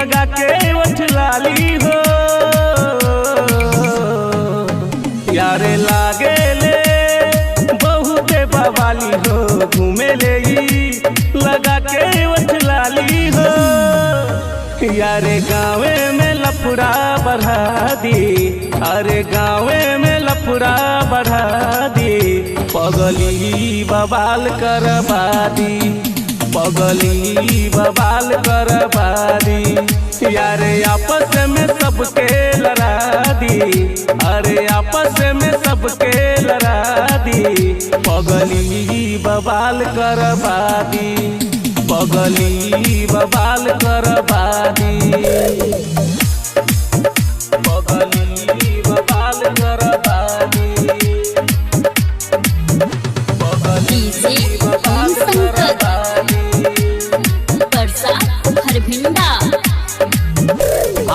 लगा के उठ लाली हो। यारे लागे ले बहुते बवाली हो, घूमे ले लगा के उठ लाली हो। यारे गाँवे में लफड़ा बढ़ा दी, अरे गाँवे में लफड़ा बढ़ा दी, पगली बवाल करवा दी, पगली बवाल करवा दी। यारे आपस में सबके लड़ा दी, अरे आपस में सबके लड़ा दी, पगली बवाल करवा दी, पगली बवाल करवा दी, पगली बवाल करवा दी, पगली बवाल करवा दी।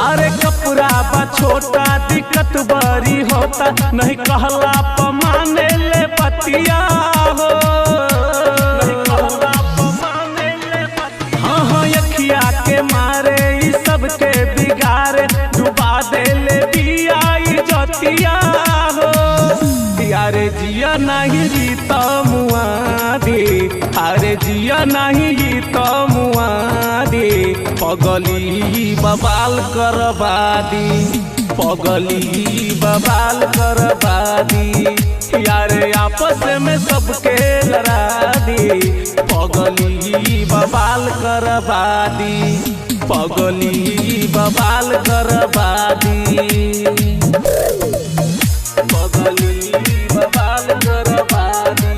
अरे कपड़ा बा छोटा दिक्कत बड़ी होता, नहीं कहला पमाने ले पतिया हो, नहीं कहला पमाने ले पतिया। हाँ हाँ अखिया के मारे ई सबके बिगारे, डुबा दे ले बिया ई जतिया हो। यारे जिया नहीं जी तो मुआ दे, अरे जिया नहीं तो मुआ दे, पगली बवाल करवा दी, पगली बवाल करवा दी। यारे आपस में सबके लड़ा दी, पगली बवाल करवा दी, पगली बवाल करवा दी, पगली बवाल करवा दी,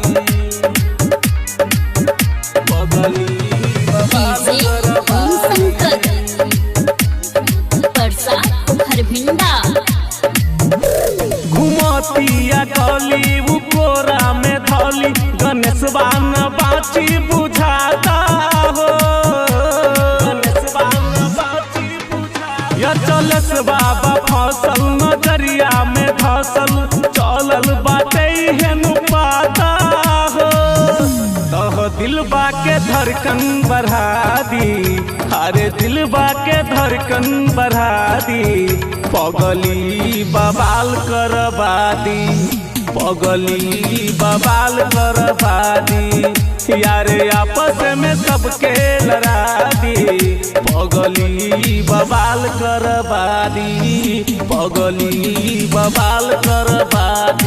पगली बवाल करवा दी। घुमतिया गली वो कोरा में धौली, गणेश बान बाची बुझाता हो, गणेश बान बाची बुझाता। या चलस बाबा फसल नजरिया में धसल, चलल बाटे हेनु पाता हो। तह दिलबा के धड़कन बढ़ा दी, अरे दिलबा के धड़कन बढ़ा दी, पगली बवाल करवा दी, पगली बवाल करवा दी। यारे आपस में सबके लड़ा दी, पगली बवाल करवा दी, पगली बवाल करवा दी।